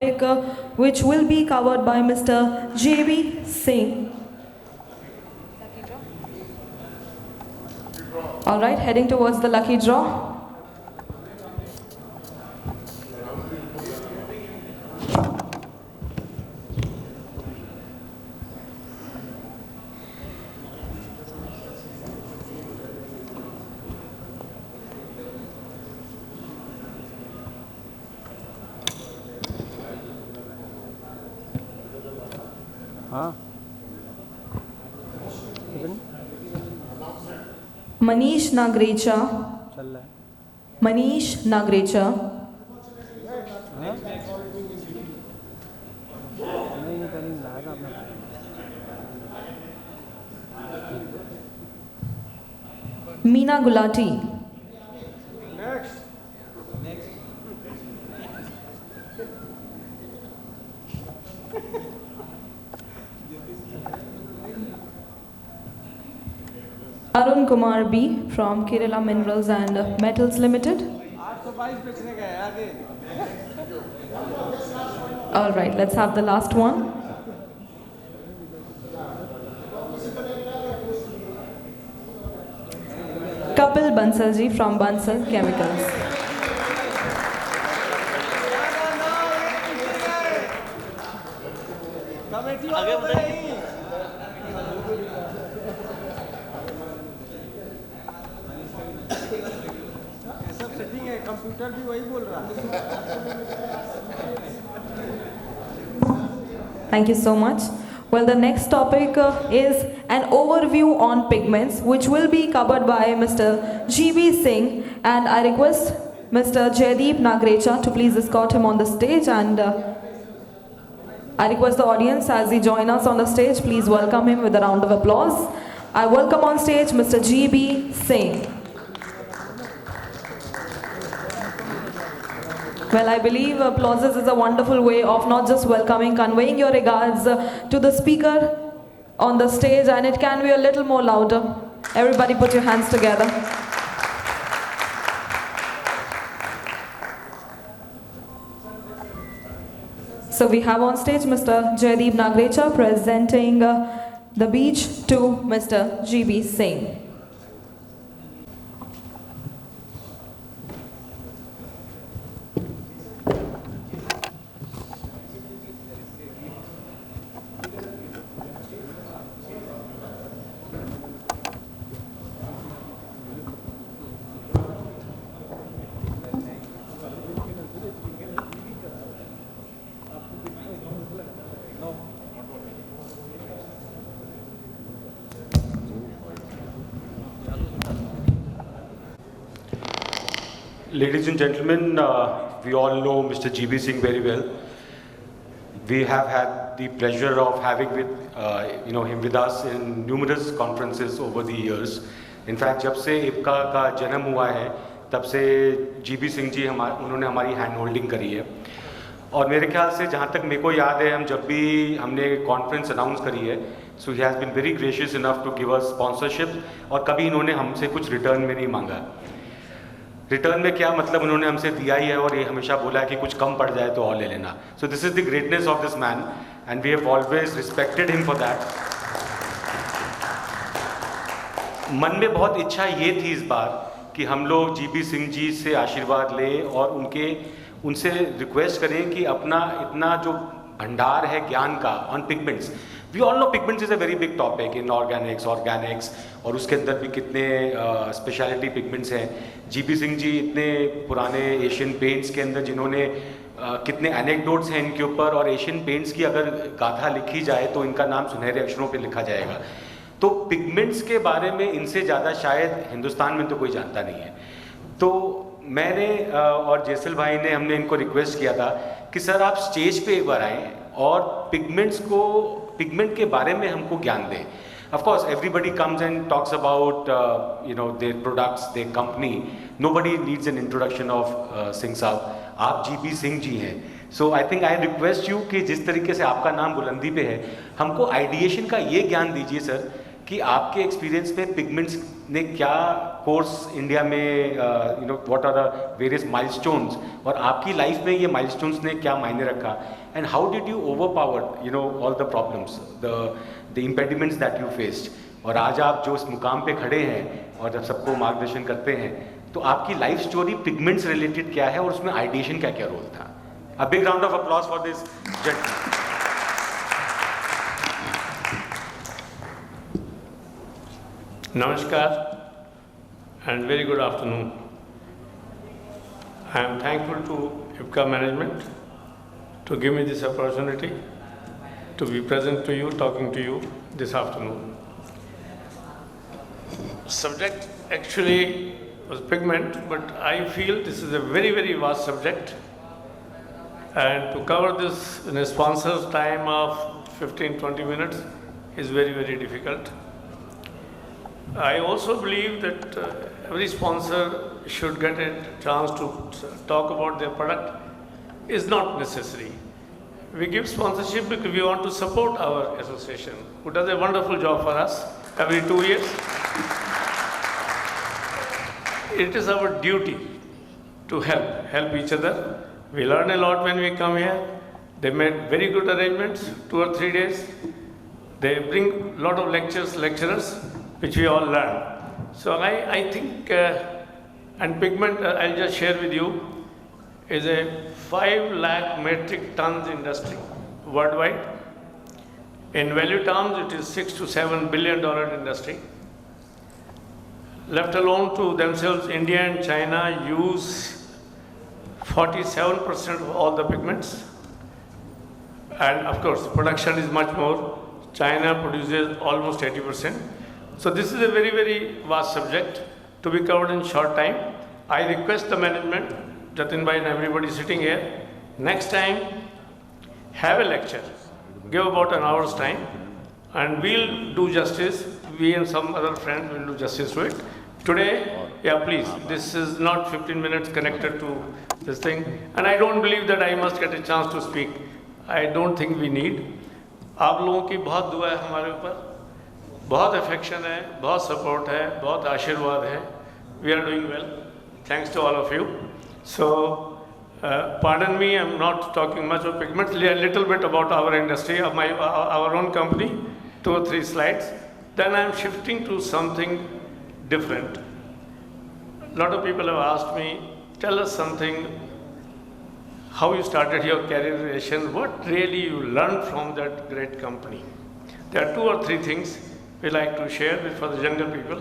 which will be covered by Mr. J.B. Singh. All right, heading towards the lucky draw. Manish Nagrecha. Manish Nagrecha. Meena Gulati. Arun Kumar B from Kerala Minerals and Metals Limited. All right, let's have the last one. Kapil Bansalji from Bansal Chemicals. Computer भी वही बोल रहा है. Thank you so much. Well, the next topic is an overview on pigments, which will be covered by Mr. G.B. Singh, and I request Mr. Jaideep Nagrecha to please escort him on the stage, and I request the audience as he joins us on the stage, please welcome him with a round of applause. I welcome on stage Mr. G.B. Singh. Well, I believe applauses is a wonderful way of not just welcoming, conveying your regards to the speaker on the stage, and it can be a little more louder. Everybody put your hands together. So we have on stage Mr. Jaideep Nagrecha presenting the beach to Mr. G.B. Singh. Ladies and gentlemen, we all know Mr. G.B. Singh very well. We have had the pleasure of having him with us in numerous conferences over the years. In fact, जब से IPCA का जन्म हुआ है, तब से G.B. Singh जी उन्होंने हमारी हैंड होल्डिंग करी है. और मेरे ख्याल से जहाँ तक मेरे को याद है, हम जब भी हमने कॉन्फ्रेंस अनाउंस करी है, so he has been very gracious enough to give us sponsorship, और कभी इन्होंने हमसे कुछ रिटर्न में नहीं मांगा. रिटर्न में क्या मतलब, उन्होंने हमसे दिया ही है और ये हमेशा बोला है कि कुछ कम पड़ जाए तो और ले लेना. So this is the greatness of this man and we have always respected him for that. मन में बहुत इच्छा ये थी इस बार कि हम लोग G.B. सिंह जी से आशीर्वाद लें और उनसे रिक्वेस्ट करें कि अपना इतना जो भंडार है ज्ञान का on pigments. We all know pigments is a very big topic in organics और उसके अंदर भी कितने स्पेशलिटी पिगमेंट्स हैं. G.B. सिंह जी इतने पुराने एशियन पेंट्स के अंदर जिन्होंने कितने एनेक्डोट्स हैं इनके ऊपर, और एशियन पेंट्स की अगर गाथा लिखी जाए तो इनका नाम सुनहरे अक्षरों पे लिखा जाएगा. तो पिगमेंट्स के बारे में इनसे ज़्यादा शायद हिंदुस्तान में तो कोई जानता नहीं है. तो मैंने और जैसल भाई ने हमने इनको रिक्वेस्ट किया था कि सर आप स्टेज पे एक बार आएँ और पिगमेंट के बारे में हमको ज्ञान दें. Of course, everybody comes and talks about their products, their company. Nobody needs an introduction of Singh साहब. आप G.B. सिंह जी हैं. So I think I request you कि जिस तरीके से आपका नाम बुलंदी पे है, हमको आइडिएशन का ये ज्ञान दीजिए सर कि आपके एक्सपीरियंस में पिगमेंट्स ने क्या कोर्स इंडिया में what are the various milestones, और आपकी लाइफ में ये माइलस्टोन्स ने क्या मायने रखा, and how did you overpower all the problems, the impediments that you faced, और आज आप जो इस मुकाम पे खड़े हैं और जब सबको मार्गदर्शन करते हैं, तो आपकी लाइफ स्टोरी पिगमेंट्स रिलेटेड क्या है और उसमें आइडिएशन का क्या रोल था? A big round of applause for this जज। Namaskar and very good afternoon. I am thankful to IPCA management to give me this opportunity to be present to you, talking to you this afternoon. Subject actually was pigment, but I feel this is a very, very vast subject, and to cover this in a sponsor's time of 15-20 minutes is very, very difficult. I also believe that every sponsor should get a chance to talk about their product. Is not necessary. We give sponsorship because we want to support our association, who does a wonderful job for us every 2 years. It is our duty to help each other. We learn a lot when we come here. They made very good arrangements, 2 or 3 days. They bring a lot of lecturers, which we all learn. So I think, and pigment, I'll just share with you, is a 5 lakh metric tons industry worldwide. In value terms, it is $6 to $7 billion industry. Left alone to themselves, India and China use 47% of all the pigments. And of course, production is much more. China produces almost 80%. So this is a very, very vast subject to be covered in short time. I request the management, Jatin Bhai and everybody sitting here, next time have a lecture, give about an hour's time, and we'll do justice. We and some other friends will do justice to it. Today, yeah, please, this is not 15 minutes connected to this thing, and I don't believe that I must get a chance to speak. I don't think we need. आप लोगों की बहुत दुआ है हमारे ऊपर, बहुत affection है, बहुत सपोर्ट है, बहुत आशीर्वाद है. We are doing well, thanks to all of you. So pardon me, I'm not talking much of pigments, a little bit about our industry, of our own company, 2 or 3 slides. Then I'm shifting to something different. A lot of people have asked me, tell us something, how you started your career relation, what really you learned from that great company. There are 2 or 3 things we like to share for the younger people.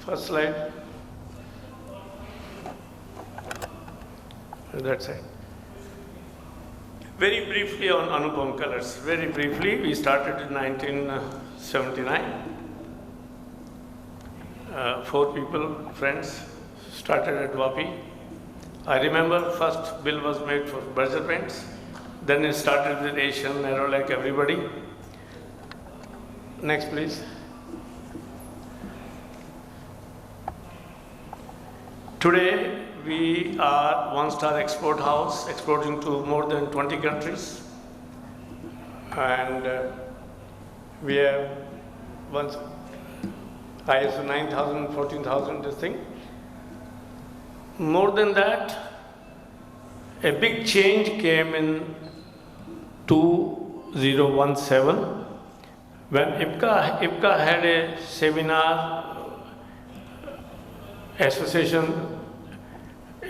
First slide. That's it. Very briefly on Anupam colors. Very briefly, we started in 1979. 4 people, friends, started at Vapi. I remember first bill was made for Berger paints. Then it started with Asian, Narrow, like everybody. Next, please. Today, we are one-star export house, exporting to more than 20 countries. And we have once ISO 9000, 14000, this thing. More than that, a big change came in 2017. When IPCA had a seminar association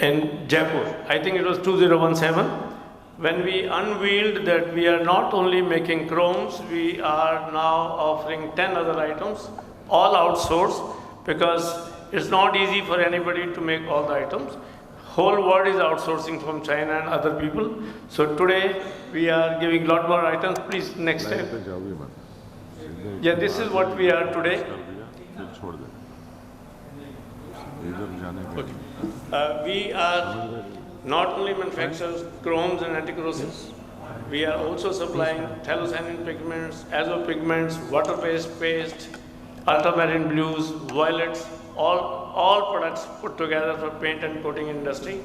in Jaipur, I think it was 2017, when we unveiled that we are not only making chromes, we are now offering 10 other items, all outsourced, because it's not easy for anybody to make all the items. Whole world is outsourcing from China and other people. So today we are giving a lot more items. Please, next step. Yeah, this is what we are today. Okay. We are not only manufacturers chromes and anti-corrosives, we are also supplying phthalocyanin pigments, azo pigments, water-based paste, ultramarine blues, violets, all products put together for paint and coating industry.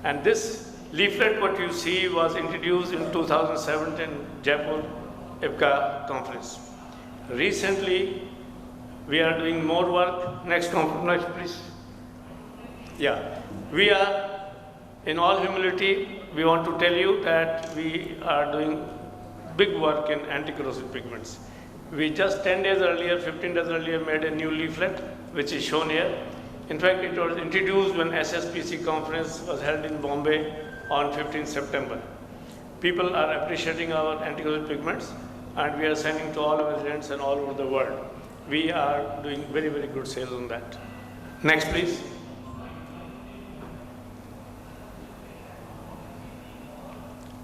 And this leaflet, what you see, was introduced in 2017 Jaipur IPCA conference. Recently, We are doing more work. Next component, please. Yeah, we are, in all humility, we want to tell you that we are doing big work in anti-corrosive pigments. We just 10 days earlier, 15 days earlier made a new leaflet, which is shown here. In fact, it was introduced when SSPC conference was held in Bombay on 15 September. People are appreciating our anti-corrosive pigments, and we are sending to all our residents and all over the world. We are doing very, very good sales on that. Next, please.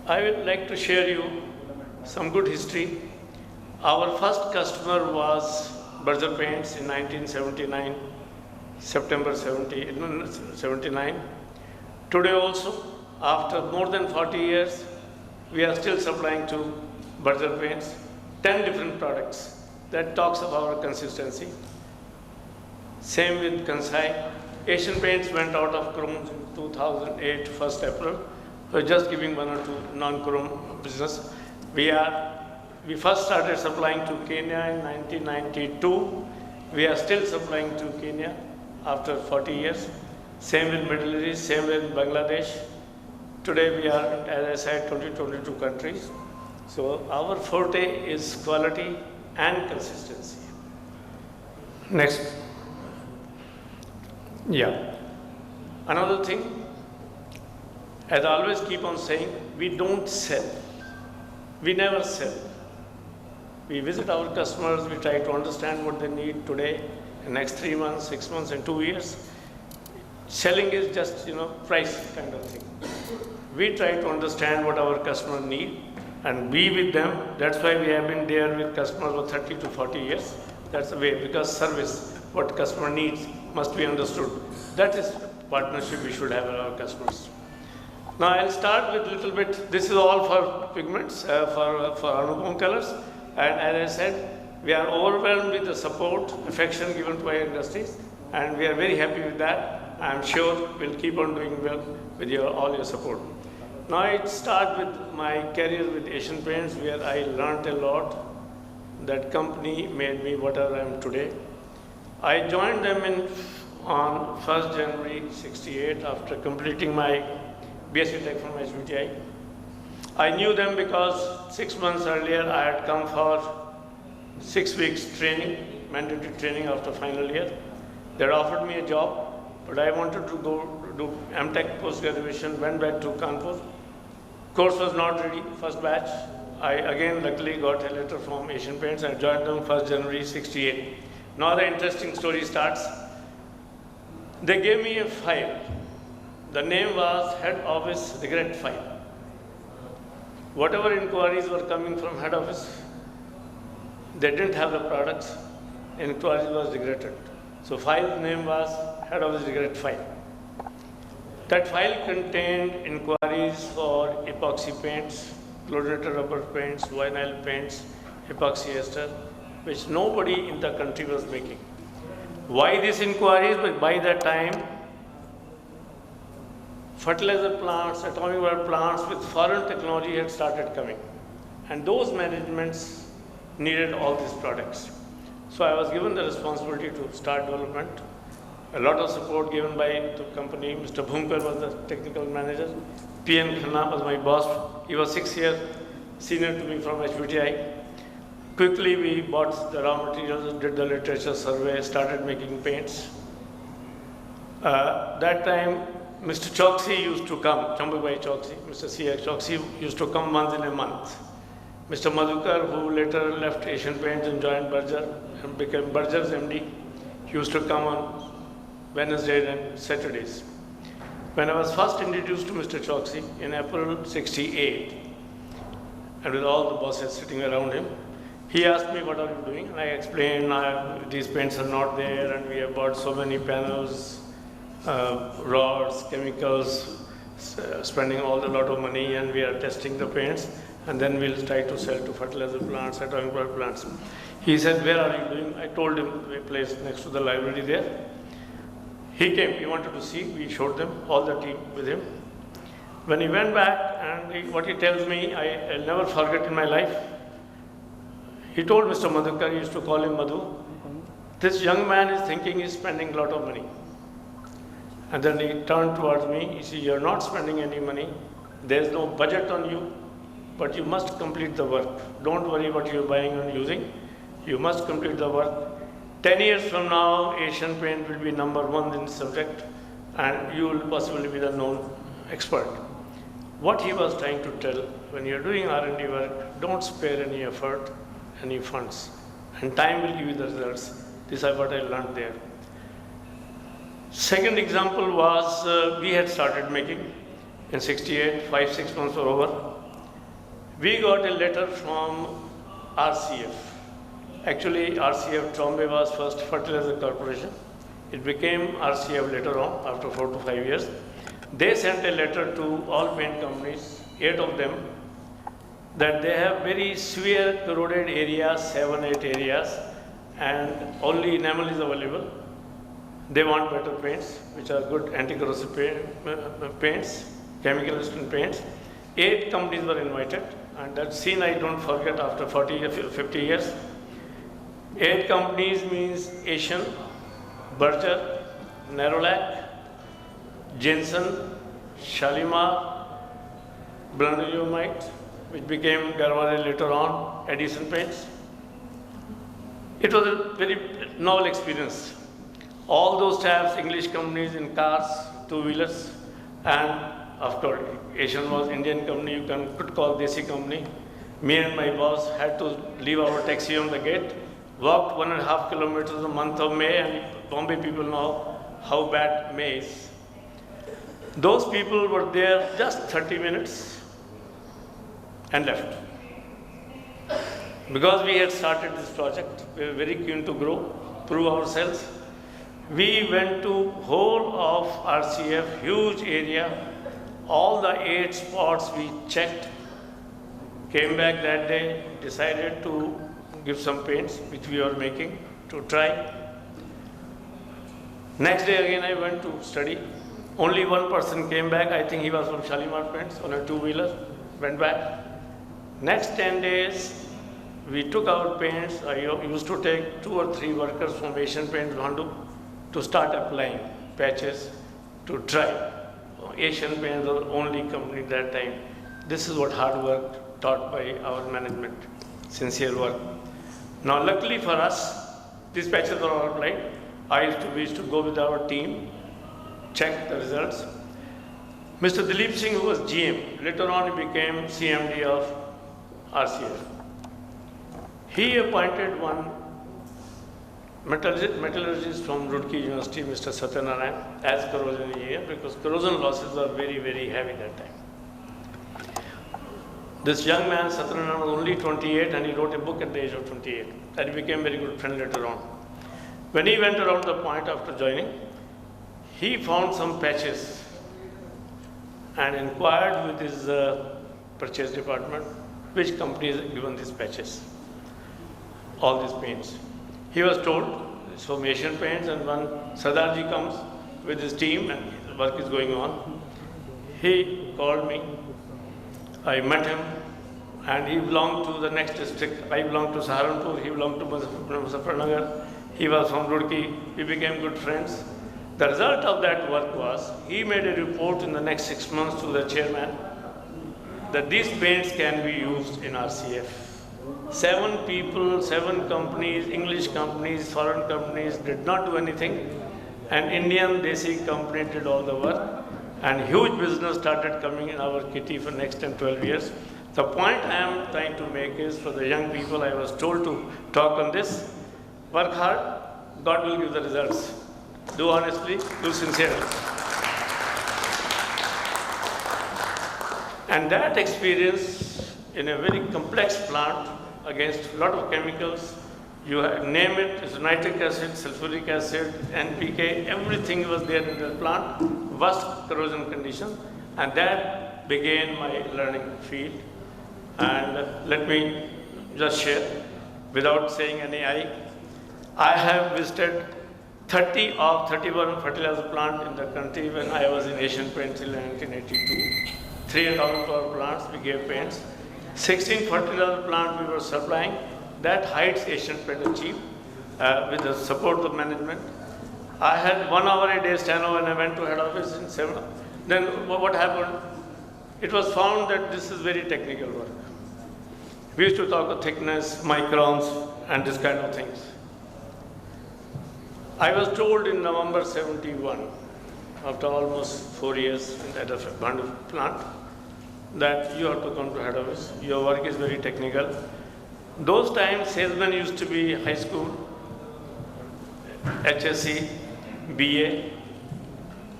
I would like to share you some good history. Our first customer was Berger Paints in 1979, September 79. Today also, after more than 40 years, we are still supplying to Berger Paints 10 different products. That talks about our consistency. Same with Kansai. Asian Paints went out of chrome in 2008, 1st April. We're just giving one or two non-chrome business. We first started supplying to Kenya in 1992. We are still supplying to Kenya after 40 years. Same with Middle East, same with Bangladesh. Today we are, as I said, 22 countries. So our forte is quality and consistency. Next. Yeah. Another thing, as I always keep on saying, we don't sell. We never sell. We visit our customers, we try to understand what they need today, in next 3 months, 6 months, and 2 years. Selling is just, price kind of thing. We try to understand what our customers need and be with them. That's why we have been there with customers for 30 to 40 years. That's the way, because service, what customer needs, must be understood. That is partnership we should have with our customers. Now I'll start with a little bit. This is all for pigments, for Anupam colors. And as I said, we are overwhelmed with the support, affection given to our industries, and we are very happy with that. I'm sure we'll keep on doing well with all your support. Now I start with my career with Asian Paints, where I learned a lot. That company made me whatever I am today. I joined them on 1st January 68 after completing my BSc Tech from HBTI. I knew them because 6 months earlier I had come for 6 weeks training, mandatory training after final year. They had offered me a job, but I wanted to go do M.Tech post-graduation, went back to Kanpur. Course was not ready, first batch. I again luckily got a letter from Asian Paints and joined them 1st January 68. Now the interesting story starts. They gave me a file. The name was Head Office Regret File. Whatever inquiries were coming from head office, they didn't have the products. Inquiries was regretted. So file name was Head Office Regret File. That file contained inquiries for epoxy paints, chlorinated rubber paints, vinyl paints, epoxy ester, which nobody in the country was making. Why these inquiries? But by that time, fertilizer plants, atomic water plants with foreign technology had started coming. And those managements needed all these products. So I was given the responsibility to start development. A lot of support given by the company. Mr. Bhumkar was the technical manager. P.N. Khanna was my boss. He was 6 years senior to me from HBTI. Quickly we bought the raw materials, did the literature survey, started making paints. That time, Mr. Choksi used to come, Chambubai Choksi, Mr. C.X. Choksi used to come once in a month. Mr. Madhukar, who later left Asian Paints and joined Berger and became Berger's MD, used to come on Wednesdays and Saturdays. When I was first introduced to Mr. Choksi in April 68, and with all the bosses sitting around him, he asked me, what are you doing? And I explained, these paints are not there, and we have bought so many panels, rods, chemicals, spending a lot of money, and we are testing the paints, and then we'll try to sell to fertilizer plants, atomic water plants. He said, where are you doing? I told him a place next to the library there. He came, he wanted to see, we showed them, all the team with him. When he went back, and what he tells me, I'll never forget in my life. He told Mr. Madhukar, he used to call him Madhu, This young man is thinking he's spending a lot of money. And then he turned towards me, he said, you're not spending any money, there's no budget on you, but you must complete the work. Don't worry what you're buying and using, you must complete the work. 10 years from now, Asian Paint will be #1 in the subject, and you will possibly be the known expert. What he was trying to tell, when you're doing R&D work, don't spare any effort, any funds, and time will give you the results. This is what I learned there. Second example was, we had started making in 68, 5-6 months or over. We got a letter from RCF. Actually, RCF Trombay was first fertilizer corporation. It became RCF later on, after 4 to 5 years. They sent a letter to all paint companies, 8 of them, that they have very severe corroded areas, 7-8 areas, and only enamel is available. They want better paints, which are good anti-corrosive paints, chemical resistant paints. 8 companies were invited, and that scene I don't forget after 40 or 50 years. 8 companies means Asian, Berger, Nerolac, Jensen, Shalimar, Blundellumite, which became Garwale later on, Edison Paints. It was a very novel experience. All those types, English companies in cars, 2-wheelers, and of course, Asian was Indian company, you could call Desi company. Me and my boss had to leave our taxi on the gate, walked 1.5 kilometers in the month of May, and Bombay people know how bad May is. Those people were there just 30 minutes and left. Because we had started this project, we were very keen to grow, prove ourselves. We went to whole of RCF, huge area, all the 8 spots we checked, came back that day, decided to give some paints, which we were making, to try. Next day again I went to study. Only one person came back, I think he was from Shalimar Paints, on a 2-wheeler, went back. Next 10 days, we took our paints. I used to take 2 or 3 workers from Asian Paints, Bhandu, to start applying patches to try. Asian Paints was the only company that time. This is what hard work taught by our management, sincere work. Now luckily for us, these patches were all applied. We used to go with our team, check the results. Mr. Dilip Singh, who was GM, later on he became CMD of RCF. He appointed one metallurgist from Roorkee University, Mr. Satyanarayan, as corrosion engineer, because corrosion losses were very, very heavy that time. This young man, Satyanarayan, was only 28, and he wrote a book at the age of 28. And he became very good friend later on. When he went around the point after joining, he found some patches and inquired with his purchase department which company has given these patches, all these paints. He was told it's from Asian Paints, and when Sardarji comes with his team and the work is going on, he called me. I met him, and he belonged to the next district. I belonged to Saharanpur, he belonged to Muzaffarnagar. He was from Roorkee. We became good friends. The result of that work was, he made a report in the next 6 months to the chairman that these paints can be used in RCF. 7 people, 7 companies, English companies, foreign companies did not do anything. An Indian Desi company did all the work, and huge business started coming in our kitty for next 10, 12 years. The point I am trying to make is, for the young people, I was told to talk on this. Work hard, God will give the results. Do honestly, do sincerely. And that experience in a very complex plant against a lot of chemicals, you have, name it, it's nitric acid, sulfuric acid, NPK, everything was there in the plant, worst corrosion condition, and that began my learning field. And let me just share, without saying any I have visited 30 of 31 fertilizer plants in the country when I was in Asian Paints in 1982. 3,000 power plants we gave paints. 16 fertilizer plants we were supplying. That heights Asian Paint achieved. with the support of management. I had 1 hour a day steno when I went to head office in 7. Then what happened? It was found that this is very technical work. We used to talk of thickness, microns, and this kind of things. I was told in November 71, after almost 4 years at the plant, that you have to come to head office. Your work is very technical. Those times, salesmen used to be high school, HSC, BA,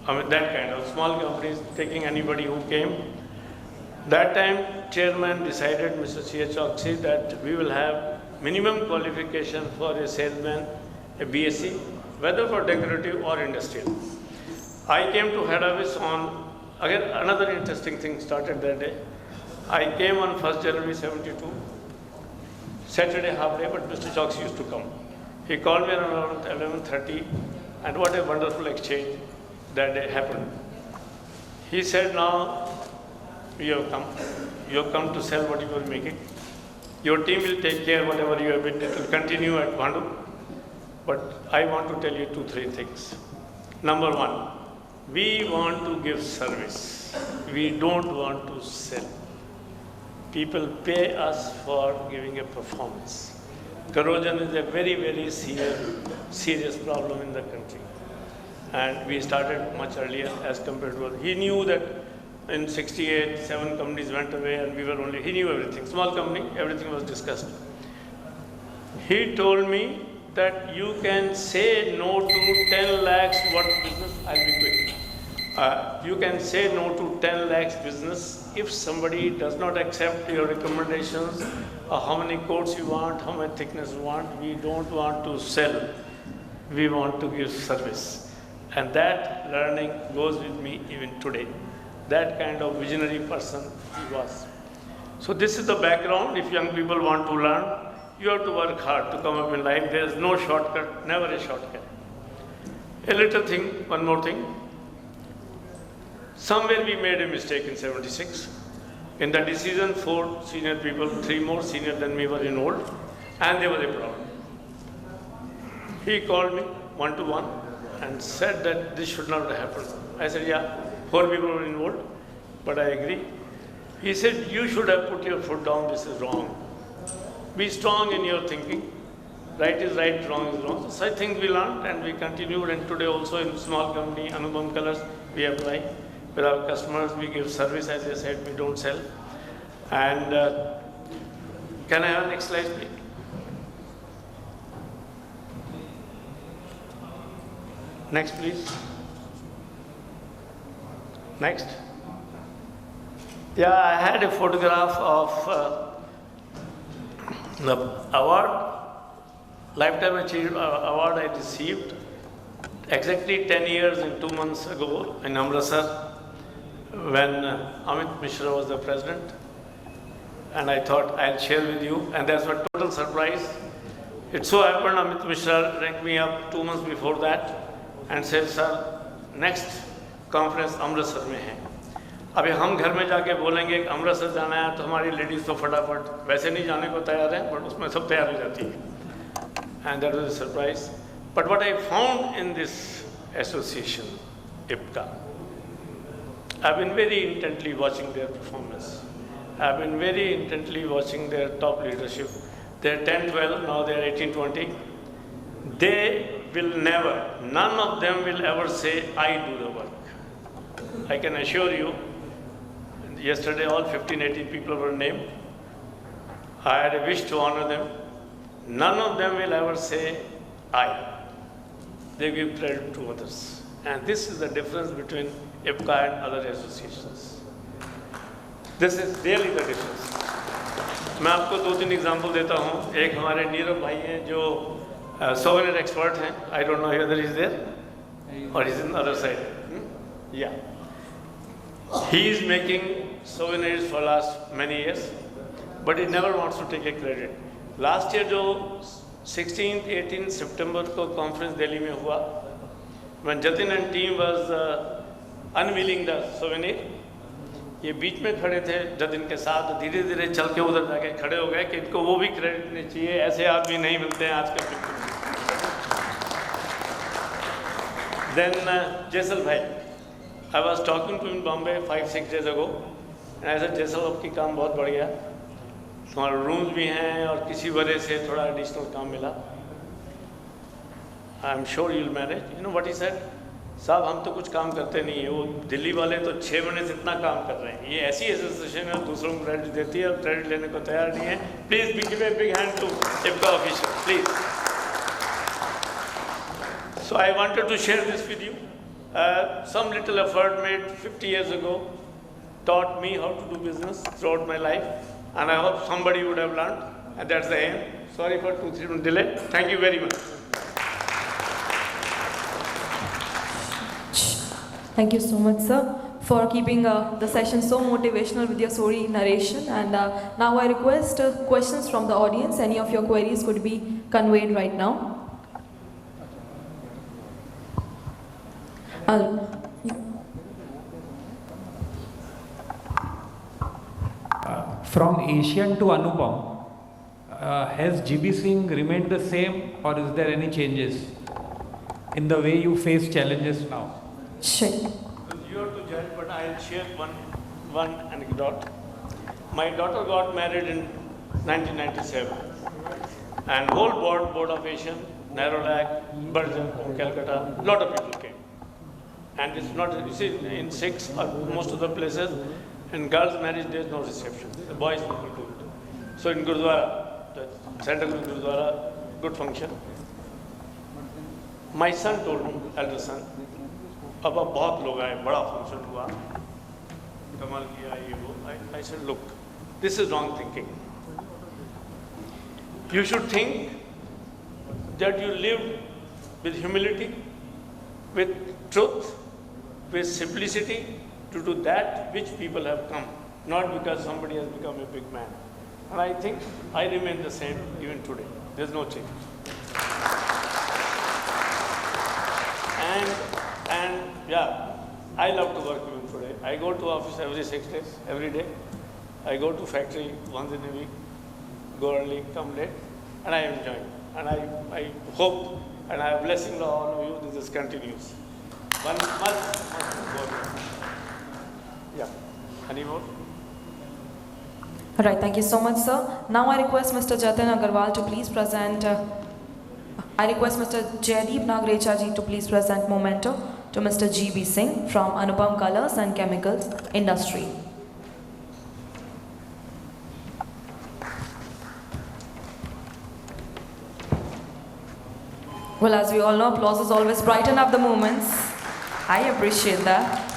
that kind of small companies taking anybody who came. That time, chairman decided, Mr. C.H. Oxy, that we will have minimum qualification for a salesman, a BSc, whether for decorative or industrial. I came to head office on, again, another interesting thing started that day. I came on 1st January 72, Saturday half day, but Mr. Choksi used to come. He called me around 11:30, and what a wonderful exchange that day happened. He said, now you have come to sell what you are making. Your team will take care whatever you have been, it will continue at Bhandu. But I want to tell you 2-3 things. Number one, we want to give service. We don't want to sell. People pay us for giving a performance. Corrosion is a very, very serious problem in the country. And we started much earlier as compared to others. He knew that in 68, 7 companies went away and we were only, he knew everything. Small company, everything was discussed. He told me that you can say no to 10 lakhs worth business, I'll be quick. You can say no to 10 lakhs business if somebody does not accept your recommendations, how many coats you want, how much thickness you want. We don't want to sell, we want to give service. And that learning goes with me even today. That kind of visionary person he was. So this is the background. If young people want to learn, you have to work hard to come up in life. There is no shortcut, never a shortcut. A little thing, one more thing. Somewhere we made a mistake in 76. In the decision, 4 senior people, 3 more senior than me were involved, and there was a problem. He called me one-to-one and said that this should not happen. I said, yeah, 4 people were involved, but I agree. He said, you should have put your foot down, this is wrong. Be strong in your thinking. Right is right, wrong is wrong. So such things we learned and we continued, and today also in small company, Anupam colors, we apply. With our customers, we give service, as I said, we don't sell. And can I have next slide, please? Next, please. Next. Yeah, I had a photograph of the award, Lifetime Achievement Award I received exactly 10 years and 2 months ago in Amritsar when Amit Mishra was the president. And I thought I'll share with you, and that's a total surprise. It so happened Amit Mishra rang me up 2 months before that and said, sir, next conference Amritsar में है. अभी हम घर में जाके बोलेंगे कि अमृतसर जाना है तो हमारी लेडीज़ तो फटाफट वैसे नहीं जाने को तैयार हैं, बट उसमें सब तैयार हो जाती है. And that was a surprise. But what I found in this association, IPCA, I've been very intently watching their performance. I've been very intently watching their top leadership. They're 10, 12, now they're 18, 20. They will never, none of them will ever say, I do the work. I can assure you, yesterday all 15, 18 people were named. I had a wish to honor them. None of them will ever say, I. They give credit to others. And this is the difference between IPCA and other associations. This is really the difference. मैं आपको 2-3 example देता हूँ. एक हमारे नीरव भाई हैं जो souvenir expert हैं. I don't know whether he's there or he's on the other side. Yeah. He is making souvenirs for last many years, but he never wants to take a credit. Last year जो 16th, 18th September को conference Delhi में हुआ, when Jatin and team was unveiling the souvenir, ये बीच में खड़े थे जतिन के साथ, धीरे धीरे चल के उधर जाके खड़े हो गए कि इनको वो भी क्रेडिट नहीं चाहिए, ऐसे आदमी नहीं मिलते हैं आज के Then Jaisal bhai, I was talking to him in Bombay 5-6 days ago, and I said, Jaisal, आपकी काम बहुत बढ़ गया, तुम्हारे रूम्स भी हैं और किसी वजह से थोड़ा एडिशनल काम मिला. I am sure you'll manage. You know what he said? साहब हम तो कुछ काम करते नहीं है, वो दिल्ली वाले तो 6 महीने से इतना काम कर रहे हैं. ये ऐसी एसोसिएशन है दूसरों को क्रेडिट देती है और क्रेडिट लेने को तैयार नहीं है. Please give a big hand to IPCA official please. So I wanted to share this with you. Some little effort made 50 years ago taught me how to do business throughout my life, and I hope somebody would have learned, and that's the aim. Sorry for 2-3 minute delay. Thank you very much. Thank you so much, sir, for keeping the session so motivational with your story narration. And now I request questions from the audience. Any of your queries could be conveyed right now. From Asian to Anupam, has GB Singh remained the same, or is there any changes in the way you face challenges now? Sure. You have to judge, but I'll share one anecdote. My daughter got married in 1997, and whole board of Asian, Narolac, Burjan from Calcutta, lot of people came. And it's not, you see, in Sikhs or most of the places, in girls' marriage there is no reception. The boys people do it. So in Gurdwara, the central Gurdwara, good function. My son told me, elder son, Papa, बहुत लोग आए, बड़ा function हुआ, कमाल किया ये वो. I said, look, this is wrong thinking. You should think that you live with humility, with truth, with simplicity, to do that which people have come, not because somebody has become a big man. And I think I remain the same even today. There's no change. And yeah, I love to work even today. I go to office every 6 days, every day. I go to factory once in a week, go early, come late, and I enjoy it. And I hope, and I have blessing to all of you, this continues. One must go. Yeah. Any more? All right, thank you so much, sir. Now I request Mr. Jatin Agarwal to please present. I request Mr. Jaideep Nagrecha ji to please present memento to Mr. GB Singh from Anupam Colors and Chemicals Industry. Well, as we all know, applause is always brighten up the moments. I appreciate that.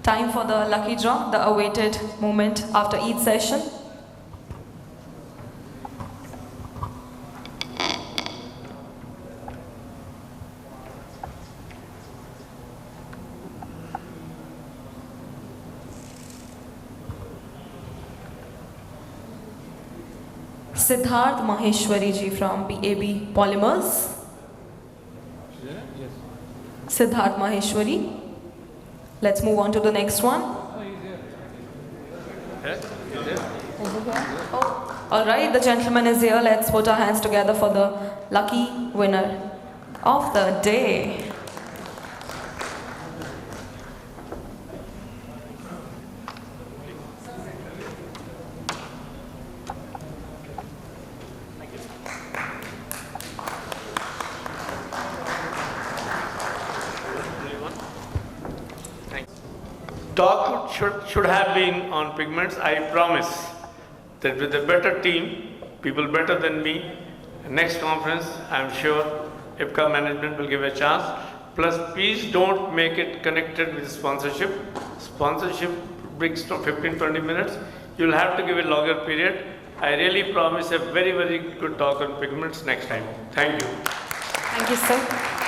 Time for the lucky draw, the awaited moment after each session. Siddharth Maheshwari ji from PAB Polymers. Siddharth Maheshwari. Let's move on to the next one. All right, the gentleman is here. Let's put our hands together for the lucky winner of the day. Talk should have been on pigments. I promise that with a better team, people better than me, next conference, I'm sure IPCA management will give a chance. Plus, please don't make it connected with sponsorship. Sponsorship brings to 15-20 minutes. You'll have to give a longer period. I really promise a very, very good talk on pigments next time. Thank you. Thank you, sir.